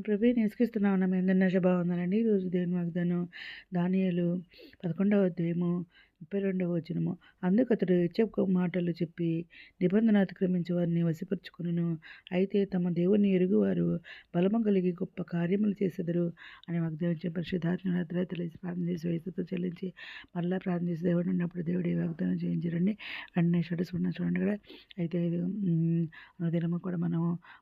ప్రభువైన యేసుక్రీస్తు నామమున మీ అందరికీ శుభవందనాలండి. ఈరోజు దేవుని వాగ్దానం దానియేలు 11వ అధ్యాయము 32వ వచనము. అందుకతడు ఇచ్చక మాటలు చెప్పి నిబంధన అతిక్రమించే వారిని వశపరుచుకొనును. అయితే తమ దేవుని ఎరుగువారు బలము కలిగి గొప్ప కార్యములు చేసెదరు అని వాగ్దానం పరిశుద్ధాత్మ రాత్రి తెలిసి ప్రార్థన చేసి వయసుతో చెల్లించి మళ్ళా ప్రార్థన చేసి దేవుడు ఉన్నప్పుడు దేవుడు ఈ వాగ్దానం చేయించారండి. వెంటనే చూడండి కూడా. అయితే ఇది దినము కూడా మనం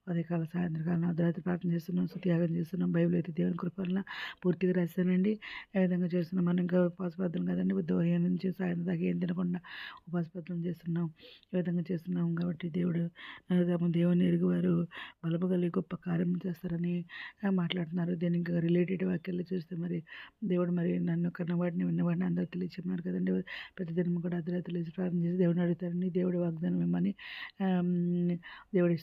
ఉదయకాల సాయంత్రకాలం అర్ధరాత్రి ప్రార్థన చేస్తున్నాం, స్తుతియాగం చేస్తున్నాం. బైబిల్ అయితే దేవుని కృపలన పూర్తిగా రాశానండి. ఏ విధంగా చేస్తున్నాం? మనం ఇంకా ఉపవాస ప్రార్థన కదండి, ఉదయం నుంచి సాయంత్రం దాకా ఏం తినకుండా ఉపవాస ప్రార్థన చేస్తున్నాం. ఈ విధంగా చేస్తున్నాం కాబట్టి దేవుడు తమ దేవుని ఎరుగువారు బలము కలిగి గొప్ప కార్యం చేస్తారని మాట్లాడుతున్నారు. దీనికి రిలేటెడ్ వాక్యాలు చూస్తే మరి దేవుడు మరి నన్ను కన్నవాడిని విన్నవాడిని అందరూ తెలియచేస్తున్నారు కదండి. ప్రతి దినం కూడా అర్ధరాత్రి తెలిసి ప్రార్థన చేసి దేవుని అడుగుతారని దేవుడి వాగ్దానం ఇమ్మని దేవుడు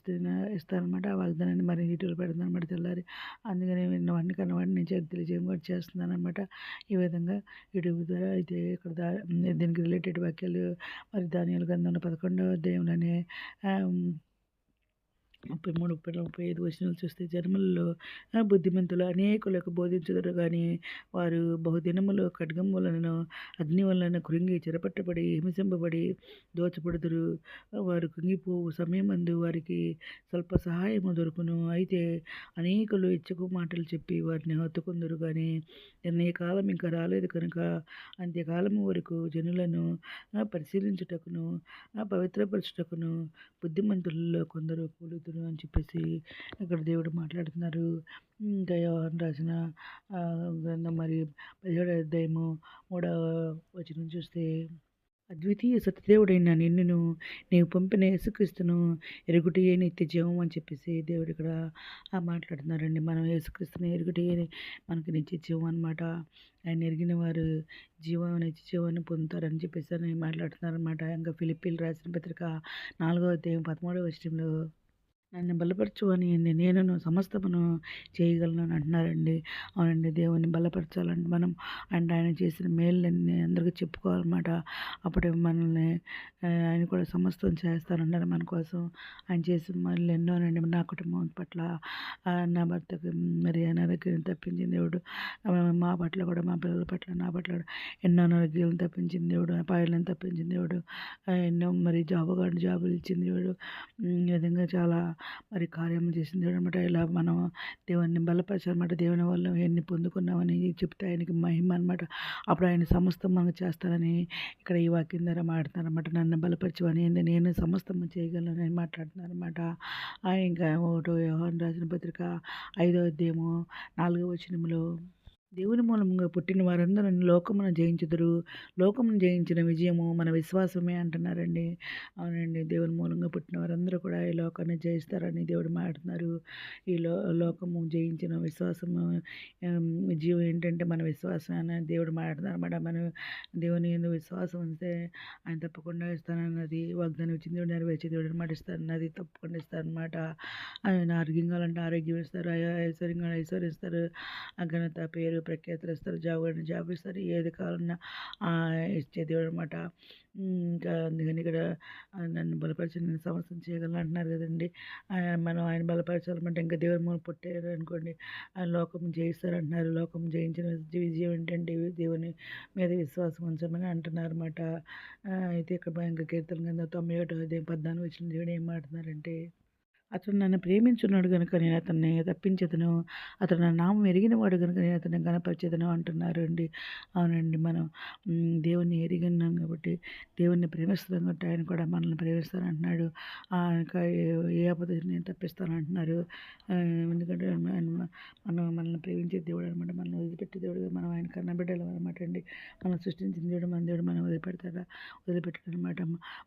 ఇస్తారనమాట. ఆ వాగ్దానాన్ని మరి నీటిలో పెడతాను అనమాట తెల్లారి. అందుకని విన్నవాడిని కన్నవాడిని నేను తెలియజేయం కూడా చేస్తున్నాను అనమాట. ఈ విధంగా యూట్యూబ్ ద్వారా అయితే ఇక్కడ దీనికి రిలేటెడ్ వాక్యాలు మరి దానియేలు గ్రంథంలో 11వ అధ్యాయంలోనే 33, 35 వచనాలు చూస్తే జనములలో బుద్ధిమంతులు అనేకులకు బోధించుదురు కానీ వారు బహుదినములు ఖడ్గం వలనను అగ్ని వలన కృంగి చెరపట్టబడి హింసింపబడి దోచబడుదురు. వారు కృంగిపోవు సమయమందు వారికి స్వల్ప సహాయము దొరుకును. అయితే అనేకులు ఇచ్చకు మాటలు చెప్పి వారిని హత్తుకుందరు కానీ నిర్ణయకాలం ఇంకా రాలేదు కనుక అంత్యకాలము వరకు జనులను పరిశీలించుటకును పవిత్రపరచుటకును బుద్ధిమంతులలో కొందరు కూలుతురు అని చెప్పేసి ఇక్కడ దేవుడు మాట్లాడుతున్నారు. ఇంకా యోహాను రాసిన గ్రంథం మరి 17వ అధ్యాయము 3వ వచనం చూస్తే అద్వితీయ సత్యదేవుడైన నిన్నును నీవు పంపిన యేసుక్రీస్తును ఎరుగుటయే నిత్య జీవం అని చెప్పేసి దేవుడు ఇక్కడ మాట్లాడుతున్నారండి. మనం యేసుక్రీస్తుని ఎరుగుటయే మనకి నిత్య జీవం అనమాట. ఆయన ఎరిగిన వారు నిత్య జీవాన్ని పొందుతారని చెప్పేసి అని మాట్లాడుతున్నారనమాట. ఇంకా ఫిలిప్పీలు రాసిన పత్రిక 4వ అధ్యాయం 13వ వచనంలో నన్ను బలపరచు అని నేను సమస్తమును చేయగలను అని అంటున్నారండి. అవునండి, దేవుని బలపరచాలంటే మనం ఆయన చేసిన మేళ్ళని అందరికీ చెప్పుకోవాలన్నమాట. అప్పుడే మనల్ని ఆయన కూడా సమస్తం చేస్తానన్నారు మన కోసం. ఆయన చేసిన మేళ్ళు ఎన్నోనండి. నా కుటుంబం పట్ల, నా భర్తకి మరి అనారోగ్యం తప్పించిన దేవుడు, మా పట్ల కూడా, మా పిల్లల పట్ల, నా పట్ల కూడా ఎన్నో అనారోగ్యాలను తప్పించిన దేవుడు, అపాయాలను తప్పించిన దేవుడు, ఎన్నో మరి జాబులు ఇచ్చిన దేవుడు. ఈ విధంగా చాలా మరి కార్యం చేసింది అనమాట. ఇలా మనం దేవుని బలపరచాలన్నమాట. దేవుని వల్ల ఎన్ని పొందుకున్నామని చెప్తే ఆయనకి మహిమ అనమాట. అప్పుడు ఆయన సమస్తం మనకు చేస్తారని ఇక్కడ ఈ వాక్యం ద్వారా మాట్లాడుతున్నారన్నమాట. నన్ను బలపరచమని నేను సమస్తం చేయగలను అని మాట్లాడుతున్నారన్నమాట. ఇంకా యోహాను రాసిన పత్రిక 5వ అధ్యాయము 4వ వచనంలో దేవుని మూలంగా పుట్టిన వారందరూ లోకమును జయించుదురు. లోకమును జయించిన విజయము మన విశ్వాసమే అంటున్నారండి. అవునండి, దేవుని మూలంగా పుట్టిన వారందరూ కూడా ఈ లోకాన్ని జయిస్తారని దేవుడు మాట్లాడుతున్నారు. ఈ లోకము జయించిన విశ్వాసము విజయం ఏంటంటే మన విశ్వాసం అని దేవుడు మాట్లాడుతున్నారు అన్నమాట. మనం దేవుని ఎందుకు విశ్వాసం ఉంటే ఆయన తప్పకుండా ఇస్తానన్నది వాగ్దానం ఇచ్చింది. దేవుడు నెరవేర్చే దేవుడు మాట ఇస్తారన్నది తప్పకుండా ఇస్తారనమాట. ఆయన ఆరోగ్యం కావాలంటే ఆరోగ్యం ఇస్తారు, ఐశ్వర్యం ఇస్తారు, ఘనత పేరు ప్రఖ్యాతులు ఇస్తారు, జాబ్ ఇస్తారు, ఏది కావాలన్నా ఇచ్చే దేవుడు అనమాట. ఇంకా అందుకని ఇక్కడ నన్ను బలపరిచి నేను సమస్తం చేయగలను అంటున్నారు కదండి. మనం ఆయన బలపరచాలంటే ఇంకా దేవుని మూలం పుట్టారు అనుకోండి, ఆయన లోకం జయిస్తారంటున్నారు. లోకం జయించిన విజయం ఏంటంటే దేవుని మీద విశ్వాసం ఉంచమని అంటున్నారు అనమాట. అయితే ఇక్కడ ఇంకా కీర్తన కింద 91వ అధ్యాయం 14 వచ్చిన దేవుడు ఏం మాట్లాడుతున్నారంటే అతడు నన్ను ప్రేమించున్నాడు కనుక నేను అతన్ని తప్పించదను, అతడు నా నామం ఎరిగినవాడు కనుక నేను అతన్ని గణపరచదను అంటున్నారు అండి. అవునండి, మనం దేవుణ్ణి ఎరిగినాం కాబట్టి, దేవుణ్ణి ప్రేమిస్తున్నాం కాబట్టి ఆయన కూడా మనల్ని ప్రేమిస్తానంటున్నాడు. ఇంకా ఏ ఆపద నేను తప్పిస్తాను అంటున్నారు. ఎందుకంటే మనల్ని ప్రేమించే దేవుడు అనమాట. మనల్ని వదిలిపెట్టే దేవుడు, మనం ఆయన కన్న బిడ్డలు అనమాట అండి. మనం సృష్టించిన దేవుడు మన దేవుడు, మనం వదిలిపెట్టాడు అనమాట.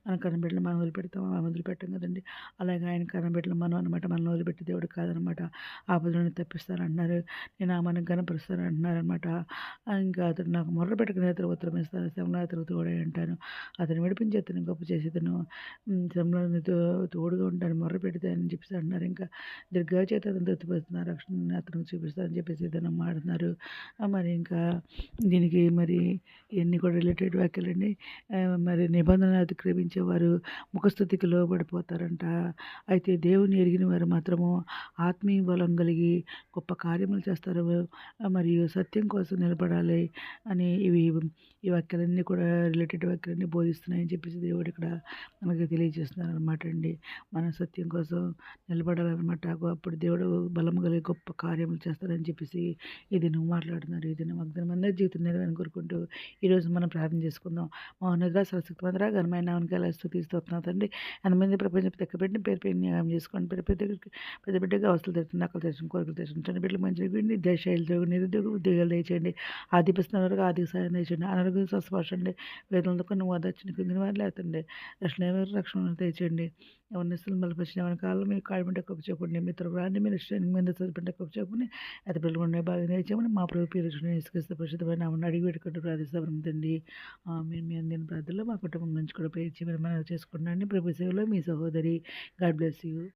మన కన్న బిడ్డలు మనం వదిలిపెట్టాం కదండి. అలాగే ఆయన కన్న బిడ్డలు మనం అనమాట. మనల్ని వదిలిపెట్టి దేవుడు కాదనమాట. ఆపదలను తప్పిస్తానంటున్నారు. నేను మనకు కనపరుస్తానంటున్నారనమాట. ఇంకా అతను నాకు మొర్ర పెట్టుకుని అతను ఉత్తరం ఇస్తాను, శ్రమలో అతను తోడై ఉంటాను, అతను విడిపించి అతను గొప్ప చేసేతను, శ్రమలో తోడుగా ఉంటాను, మొర్ర పెడతానని చెప్పేసి అంటున్నారు. ఇంకా దుర్గా చేత అతను తృప్తిపరుస్తున్నారు, రక్షణ అతనికి చూపిస్తానని చెప్పేసి ఏదైనా మాడుతున్నారు. మరి ఇంకా దీనికి మరి ఇవన్నీ కూడా రిలేటెడ్ వాక్యాలండి. మరి నిబంధన అతిక్రమించేవారు ముఖస్థుతికి లోబడిపోతారంట. అయితే దేవుని దేవుని ఎరిగిన వారు మాత్రము ఆత్మీయ బలం కలిగి గొప్ప కార్యములు చేస్తారు. మరియు సత్యం కోసం నిలబడాలి అని ఈ వాక్యాలన్నీ కూడా రిలేటెడ్ వాక్యాలన్నీ బోధిస్తున్నాయని చెప్పేసి దేవుడు ఇక్కడ మనకి తెలియజేస్తున్నారనమాట అండి. మనం సత్యం కోసం నిలబడాలనమాట. అప్పుడు దేవుడు బలం కలిగి గొప్ప కార్యములు చేస్తారని చెప్పేసి ఈ దినం మాట్లాడుతున్నారు. ఈ దినం వాగ్దానం అందరి జీవితం నెరవేరాలని కోరుకుంటూ ఈరోజు మనం ప్రార్థన చేసుకుందాం. మౌనగా సరస్వతిమందర ఘనమైన నామమునకు ఎలా స్తుతి స్తోత్రం తండ్రి. 8 ప్రపంచం పెట్టిన పేరు పేరు న్యాయం చేసుకోండి. పెద్ద బిడ్డగా అవసరం తెచ్చిన నకలు తెచ్చిన కోరికలు తెచ్చిన చిన్న బిడ్డలు మంచి దేశాలు నిరుద్యోగ ఉద్యోగాలు దయచేయండి. ఆదిపిస్తున్న వరకు ఆర్థిక సాయం దయచేయండి. అనారోగ్యం స్వస్థపరచండి. వేదనలతో నువ్వు ఓదార్చండి. కుంగిన వారు లేతండి. రక్షణ దయచేయండి. ఎవరిని బలపరిచిన ఎవరి కాలంలో మీరు కాడిమంటే కప్పు చెప్పండి. మిత్రులు రాండి మీరు శ్రేణి మీద చదివింటే కప్పు చెప్పండి. అయితే పిల్లలు ఉండే బాగా దయచేయమని మా ప్రభు పేరు ఇసుకరిస్తే పరిశుద్ధమైన అడిగి పెట్టుకుంటూ ప్రార్థిస్తామండి. మీ అందిన ప్రార్థనలో మా కుటుంబం నుంచి కూడా పేర్చి మీరు మనం చేసుకుంటున్నాండి. ప్రభు సేవలో మీ సహోదరి. God bless you.